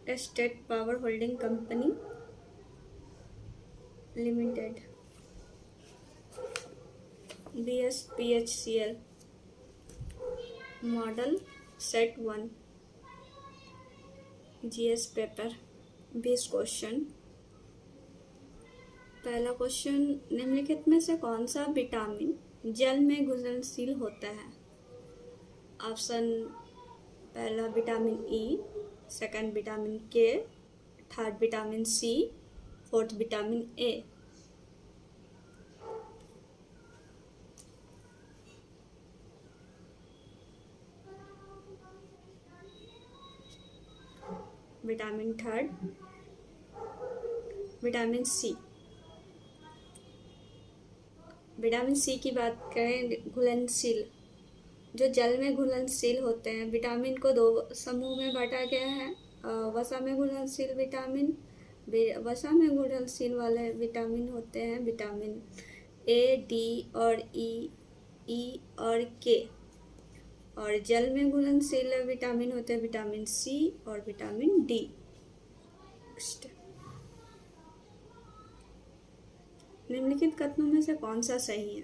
State power holding company limited, BSPHCL, model set 1, GS paper. 20 question. पहला question, निम्नलिखित में से कौन सा विटामिन जल में घुलनशील होता है? ऑप्शन, पहला vitamin E, second vitamin K, third vitamin C, fourth vitamin A. Vitamin third, vitamin C. Vitamin C की बात करें, घुलनशील, जो जल में घुलनशील होते हैं। विटामिन को दो समूह में बांटा गया है। वसा में घुलनशील विटामिन, वसा में घुलनशील वाले विटामिन होते हैं विटामिन ए, डी और ई और के। और जल में घुलनशील विटामिन होते हैं विटामिन सी और विटामिन डी। निम्नलिखित कथनों में से कौन सा सही है?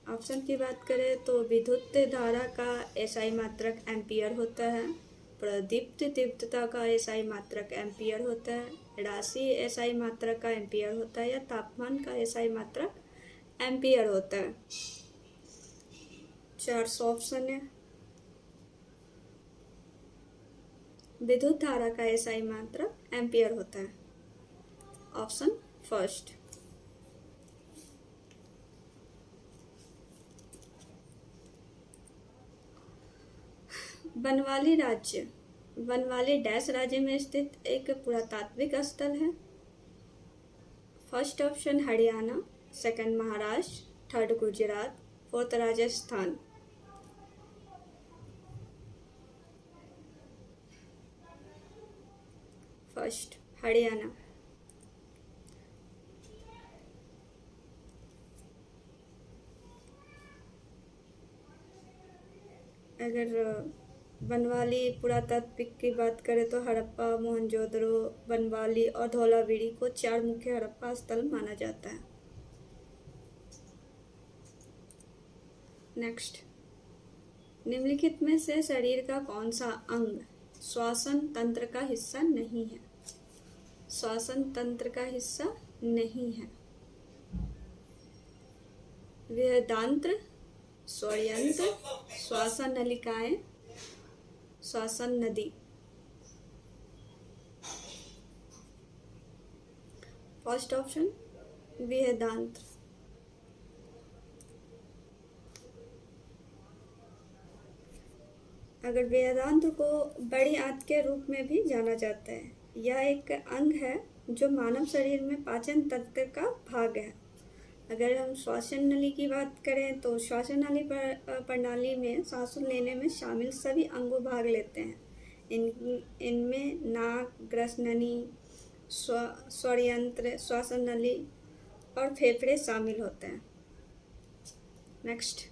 ऑप्शन की बात करें तो विद्युत धारा का एसआई मात्रक एम्पियर होता है, प्रदीप्त तीव्रता का एसआई मात्रक एम्पियर होता है, राशि एसआई मात्रक का एम्पियर होता है, या तापमान का एसआई मात्रक एम्पियर होता है। 400 ऑप्शन है। विद्युत धारा का एसआई मात्रक एम्पियर होता है। Option first. बनवाली राज्य, बनवाली डैश राज्य में स्थित एक पुरातात्विक स्थल है। First option Haryana, second Maharashtra, third Gujarat, fourth Rajasthan. First Haryana. अगर बनवाली पुरातात्विक की बात करें तो हड़प्पा, मोहनजोदड़ो, बनवाली और धौलावीरी को 4 मुख्य हड़प्पा स्थल माना जाता है। नेक्स्ट, निम्नलिखित में से शरीर का कौन सा अंग श्वसन तंत्र का हिस्सा नहीं है? श्वसन तंत्र का हिस्सा नहीं है। बृहदांत्र, स्वरयंत्र, श्वसन नलिकाएं, श्वसन नदी। फर्स्ट ऑप्शन बृहदांत्र। अगर बृहदांत्र को बड़ी आंत के रूप में भी जाना जाता है, यह एक अंग है जो मानव शरीर में पाचन तंत्र का भाग है। अगर हम श्वसन नली की बात करें तो श्वसन नली प्रणाली में सांस लेने में शामिल सभी अंगों भाग लेते हैं। इनमें नाक, ग्रसनली, स्वरयंत्र, श्वसन नली और फेफड़े शामिल होते हैं। नेक्स्ट,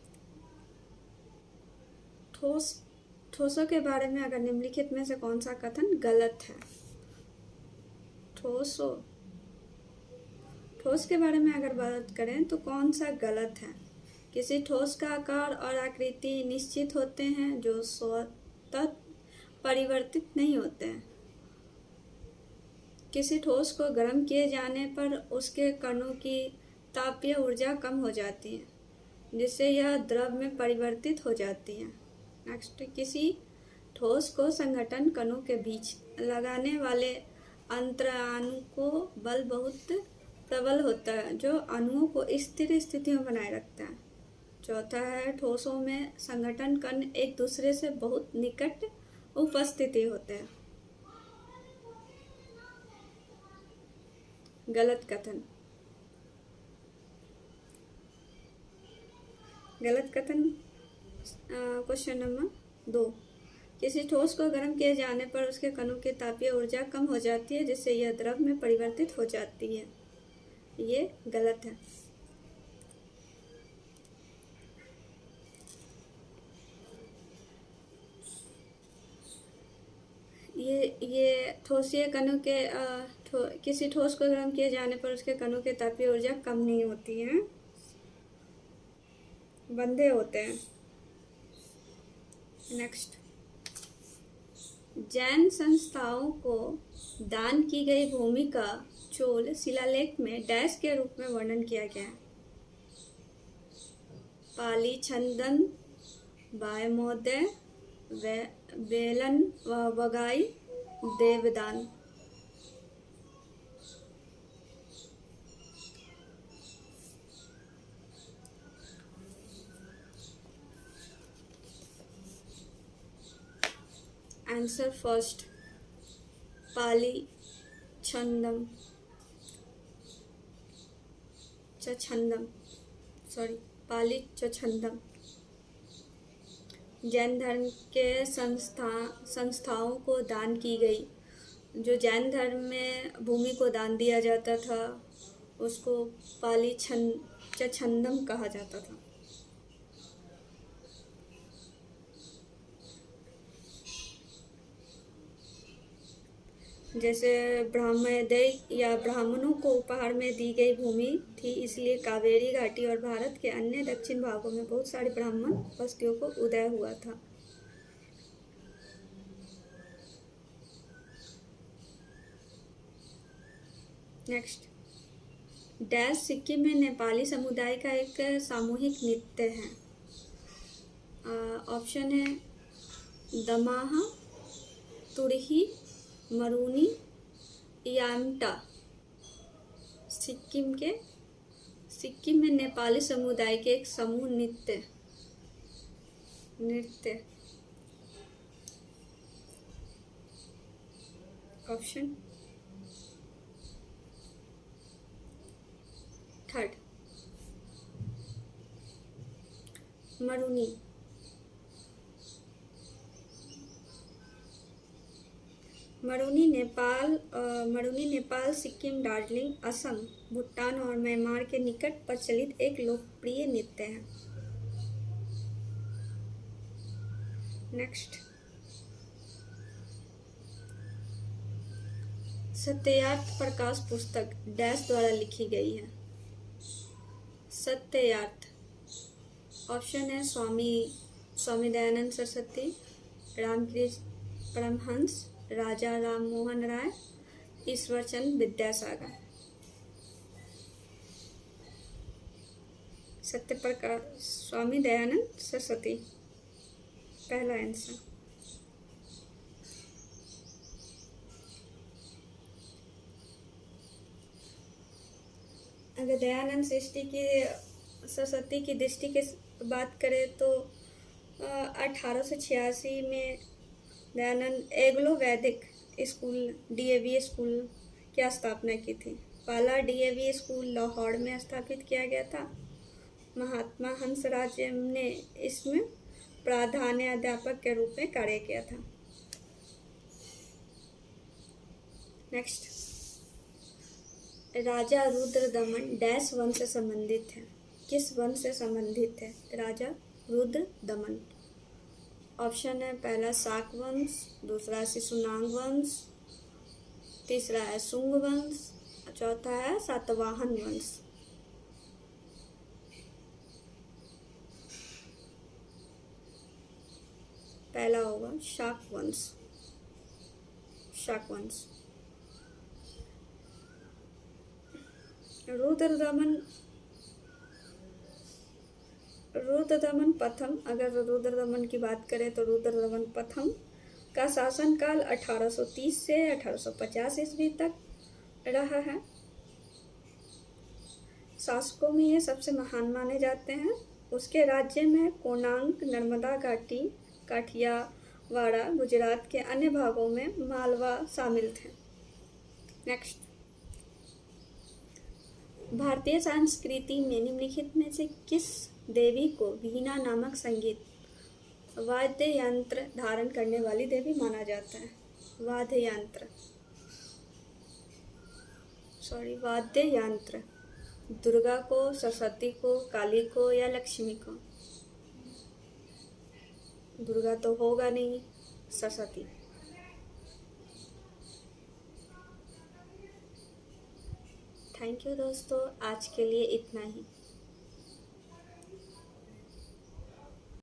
ठोसों के बारे में अगर निम्नलिखित में से कौन सा कथन गलत है? ठोस के बारे में अगर बात करें तो कौन सा गलत है? किसी ठोस का आकार और आकृति निश्चित होते हैं जो स्वतः परिवर्तित नहीं होते हैं। किसी ठोस को गर्म किए जाने पर उसके कणों की तापीय ऊर्जा कम हो जाती है, जिससे यह द्रव में परिवर्तित हो जाती है। नेक्स्ट, किसी ठोस को संघटन कणों के बीच लगाने वाले अंतराणु को बल बहुत प्रबल होता है, जो अणुओं को स्थिर स्थिति में बनाए रखता है। चौथा है, ठोसों में संघटन कण एक दूसरे से बहुत निकट उपस्थिति होते हैं। गलत कथन। गलत कथन क्वेश्चन नंबर 2, किसी ठोस को गर्म किए जाने पर उसके कणों की तापीय ऊर्जा कम हो जाती है, जिससे यह द्रव में परिवर्तित हो जाती है। ये गलत है। ये ठोसीय कणों के किसी ठोस को गर्म किए जाने पर उसके कणों की तापीय ऊर्जा कम नहीं होती है, बंधे होते हैं। नेक्स्ट, जैन संस्थाओं को दान की गई भूमि का चोल शिलालेख में डैश के रूप में वर्णन किया गया है। पाली छंदन, वायमोदय, बेलन वगाई, देवदान। आंसर फर्स्ट, पाली छंदम पाली छंदम। जैन धर्म के संस्थाओं को दान की गई, जो जैन धर्म में भूमि को दान दिया जाता था उसको पाली छंदम कहा जाता था। जैसे ब्राह्मणोदय या ब्राह्मणों को उपहार में दी गई भूमि थी, इसलिए कावेरी घाटी और भारत के अन्य दक्षिण भागों में बहुत सारी ब्राह्मण बस्तियों को उदय हुआ था। नेक्स्ट, डैश सिक्किम में नेपाली समुदाय का एक सामूहिक नृत्य है। ऑप्शन है दमाहा, तुरही, मरूनी, यामटा। सिक्किम में नेपाली समुदाय के एक समूह नृत्य। Option third, Maruni. मरूनी नेपाल, सिक्किम, दार्जिलिंग, असम, भूटान और म्यांमार के निकट प्रचलित एक लोकप्रिय नृत्य है। नेक्स्ट, सत्यार्थ प्रकाश पुस्तक डैश द्वारा लिखी गई है। सत्यार्थ। ऑप्शन है स्वामी दयानंद सरस्वती, रामकृष्ण परमहंस, राजा राम मोहन राय, ईश्वरचंद विद्यासागर। सत्यप्रकाश स्वामी दयानंद सरस्वती पहला आंसर। अगर दयानंद सरस्वती की दृष्टि की बात करें तो 1886 में दयानंद एग्लो वैदिक स्कूल DAV स्कूल की स्थापना की थी। पहला DAV स्कूल लाहौर में स्थापित किया गया था। महात्मा हंसराज ने इसमें प्रधानाध्यापक के रूप में कार्य किया था। नेक्स्ट, राजा रुद्रदमन डैश वंश से संबंधित है। किस वंश से संबंधित है राजा रुद्रदमन? ऑप्शन है पहला शाक वंश, दूसरा शिशुनाग वंश, तीसरा है शुंग वंश, चौथा है सातवाहन वंश। पहला होगा शाक वंश। रुद्रदमन प्रथम, अगर रुद्रदमन की बात करें तो रुद्रदमन प्रथम का शासनकाल 1830 से 1850 ईस्वी तक रहा है। शासकों में ये सबसे महान माने जाते हैं। उसके राज्य में कोणार्क, नर्मदा घाटी, काठियावाड़, गुजरात के अन्य भागों में मालवा शामिल थे। नेक्स्ट, भारतीय संस्कृति में निम्नलिखित में से किस देवी को वीणा नामक संगीत वाद्य यंत्र धारण करने वाली देवी माना जाता है? वाद्य यंत्र। दुर्गा को, सरस्वती को, काली को या लक्ष्मी को? दुर्गा तो होगा नहीं, सरस्वती। थैंक यू दोस्तों, आज के लिए इतना ही।